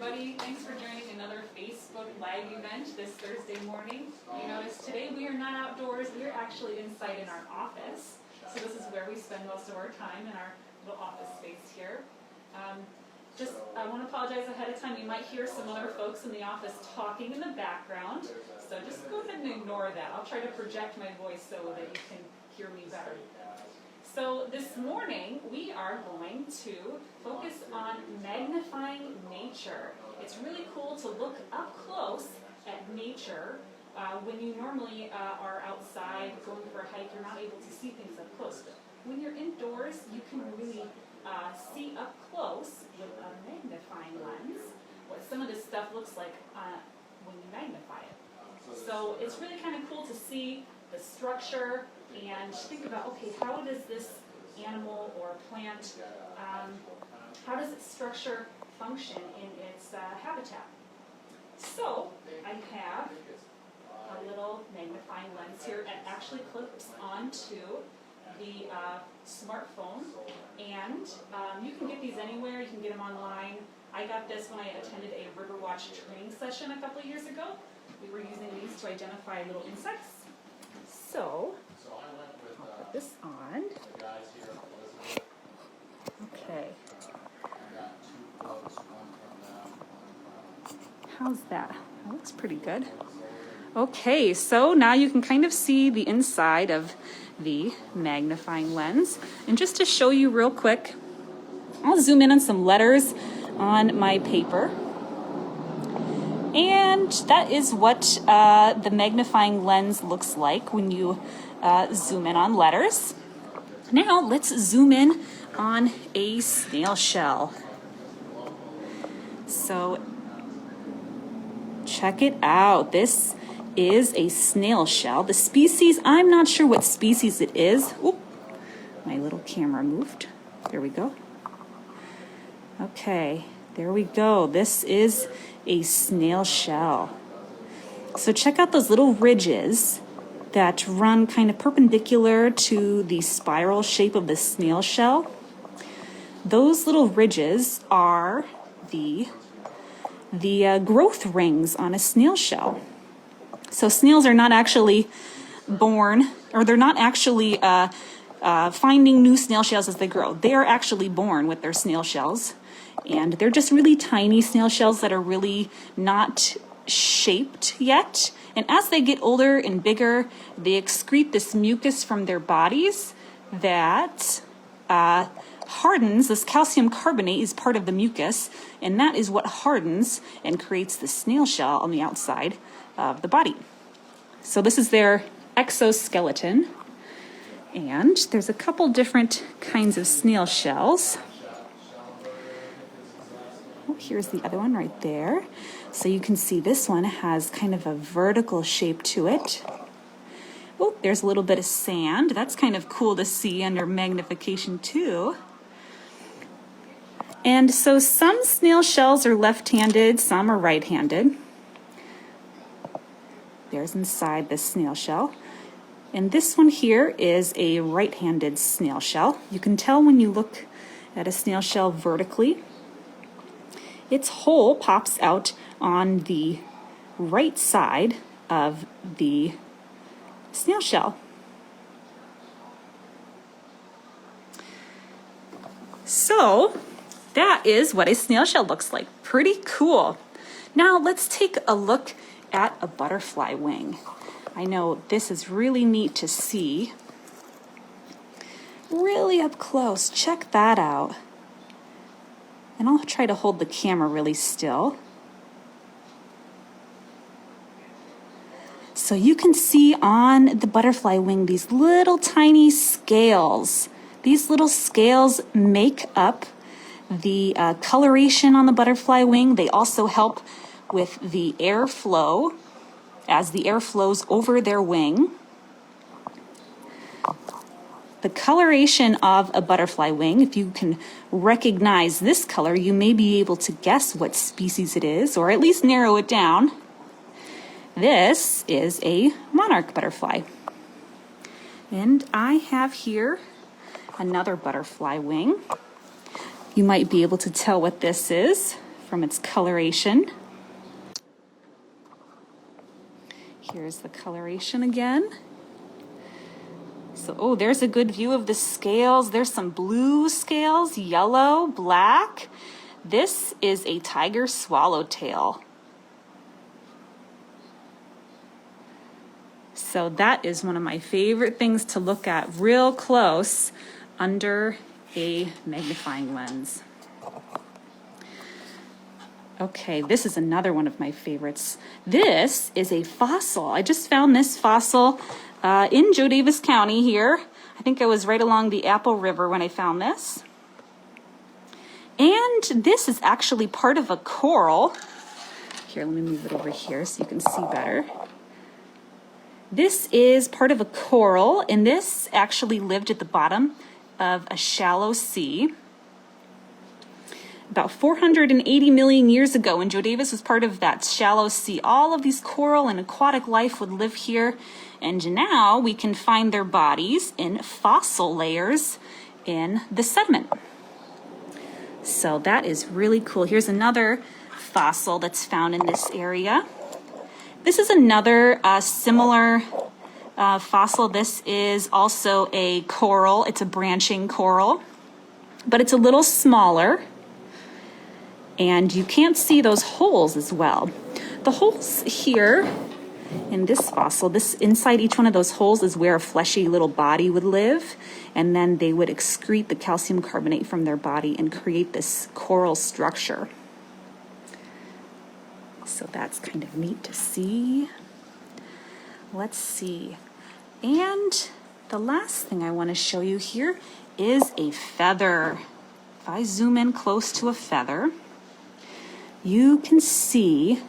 everybody. Thanks for joining another Facebook Live event this Thursday morning. You notice today we are not outdoors, we are actually inside in our office. So this is where we spend most of our time, in our little office space here. I want to apologize ahead of time. You might hear some other folks in the office talking in the background. So just go ahead and ignore that. I'll try to project my voice so that you can hear me better. So this morning we are going to focus on magnifying nature. It's really cool to look up close at nature. When you normally are outside going for a hike, you're not able to see things up close. But when you're indoors, you can really see up close with a magnifying lens what some of this stuff looks like when you magnify it. So it's really kind of cool to see the structure and think about, okay, how does this animal or plant, how does its structure function in its habitat? So I have a little magnifying lens here that actually clips onto the smartphone, and you can get these anywhere. You can get them online. I got this when I attended a Riverwatch training session a couple of years ago. We were using these to identify little insects. So I'll put this on. Okay. How's that? That looks pretty good. Okay, so now you can kind of see the inside of the magnifying lens. And just to show you real quick, I'll zoom in on some letters on my paper. And that is what the magnifying lens looks like when you zoom in on letters. Now let's zoom in on a snail shell. So check it out. This is a snail shell. The species, I'm not sure what species it is. Oop, my little camera moved. There we go. Okay, there we go. This is a snail shell. So check out those little ridges that run kind of perpendicular to the spiral shape of the snail shell. Those little ridges are the growth rings on a snail shell. So snails are not actually born, or they're not actually finding new snail shells as they grow. They are actually born with their snail shells. And they're just really tiny snail shells that are really not shaped yet. And as they get older and bigger, they excrete this mucus from their bodies that hardens. This calcium carbonate is part of the mucus, and that is what hardens and creates the snail shell on the outside of the body. So this is their exoskeleton. And there's a couple different kinds of snail shells. Oh, here's the other one right there. So you can see this one has kind of a vertical shape to it. Oh, there's a little bit of sand. That's kind of cool to see under magnification too. And so some snail shells are left-handed, some are right-handed. There's inside the snail shell. And this one here is a right-handed snail shell. You can tell when you look at a snail shell vertically. Its hole pops out on the right side of the snail shell. So that is what a snail shell looks like. Pretty cool. Now let's take a look at a butterfly wing. I know this is really neat to see. Really up close. Check that out. And I'll try to hold the camera really still. So you can see on the butterfly wing these little tiny scales. These little scales make up the coloration on the butterfly wing. They also help with the airflow as the air flows over their wing. The coloration of a butterfly wing, if you can recognize this color, you may be able to guess what species it is, or at least narrow it down. This is a monarch butterfly. And I have here another butterfly wing. You might be able to tell what this is from its coloration. Here's the coloration again. So, oh, there's a good view of the scales. There's some blue scales, yellow, black. This is a tiger swallowtail. So that is one of my favorite things to look at real close under a magnifying lens. Okay, this is another one of my favorites. This is a fossil. I just found this fossil in Joe Davis County here. I think I was right along the Apple River when I found this. And this is actually part of a coral. Here, let me move it over here so you can see better. This is part of a coral, and this actually lived at the bottom of a shallow sea. About 480 million years ago, when Joe Davis was part of that shallow sea, all of these coral and aquatic life would live here, and now we can find their bodies in fossil layers in the sediment. So that is really cool. Here's another fossil that's found in this area. This is another similar fossil. This is also a coral. It's a branching coral, but it's a little smaller. And you can't see those holes as well. The holes here in this fossil, this inside each one of those holes is where a fleshy little body would live, and then they would excrete the calcium carbonate from their body and create this coral structure. So that's kind of neat to see. Let's see. And the last thing I want to show you here is a feather. If I zoom in close to a feather, you can see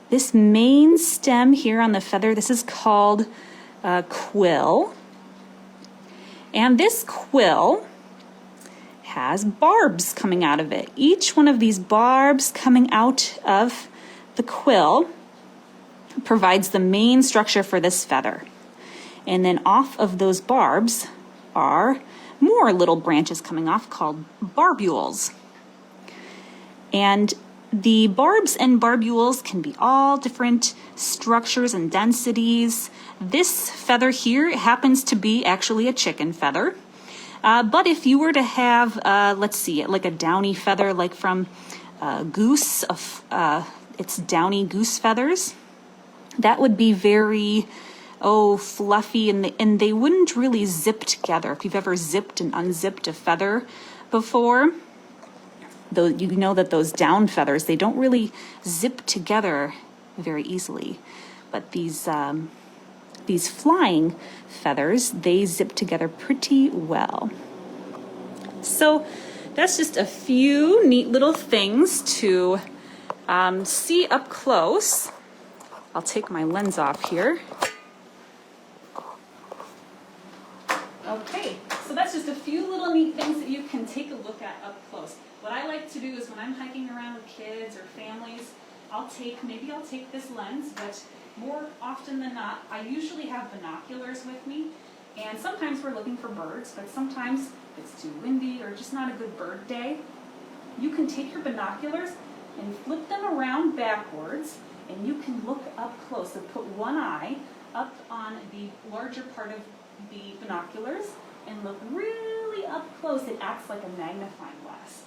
this main stem here on the feather. This is called a quill. And this quill has barbs coming out of it. Each one of these barbs coming out of the quill provides the main structure for this feather. And then off of those barbs are more little branches coming off called barbules. And the barbs and barbules can be all different structures and densities. This feather here happens to be actually a chicken feather. But if you were to have, let's see, like a downy feather, like from goose, it's downy goose feathers, that would be very, fluffy, and they wouldn't really zip together. If you've ever zipped and unzipped a feather before, though you know that those down feathers, they don't really zip together very easily. But these flying feathers, they zip together pretty well. So that's just a few neat little things to see up close. I'll take my lens off here. Okay, so that's just a few little neat things that you can take a look at up close. What I like to do is when I'm hiking around with kids or families, maybe I'll take this lens, but more often than not, I usually have binoculars with me. And sometimes we're looking for birds, but sometimes it's too windy or just not a good bird day. You can take your binoculars and flip them around backwards, and you can look up close. So put one eye up on the larger part of the binoculars and look really up close. It acts like a magnifying glass.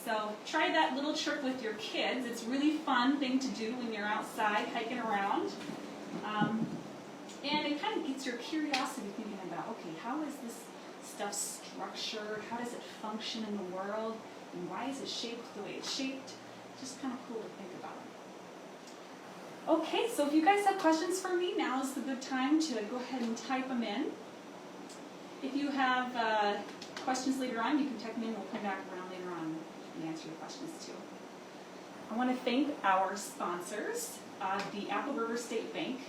So try that little trick with your kids. It's a really fun thing to do when you're outside hiking around. And it kind of gets your curiosity thinking about, okay, how is this stuff structured? How does it function in the world? And why is it shaped the way it's shaped? Just kind of cool to think about. Okay, so if you guys have questions for me, now is the good time to go ahead and type them in. If you have questions later on, you can type them in. We'll come back around later on and answer your questions too. I want to thank our sponsors, the Apple River State Bank,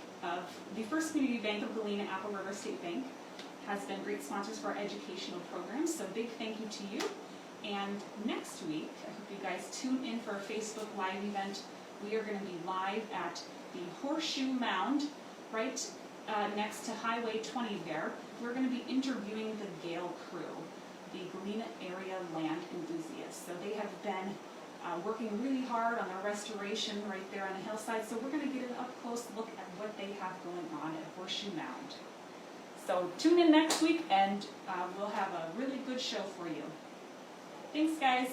the First Community Bank of Galena. Apple River State Bank has been great sponsors for our educational programs, so big thank you to you. And next week, I hope you guys tune in for a Facebook Live event. We are going to be live at the Horseshoe Mound, right next to Highway 20 there. We're going to be interviewing the Gale crew, the Galena area land enthusiasts. So they have been working really hard on their restoration right there on the hillside. So we're going to get an up-close look at what they have going on at Horseshoe Mound. So tune in next week and we'll have a really good show for you. Thanks, guys.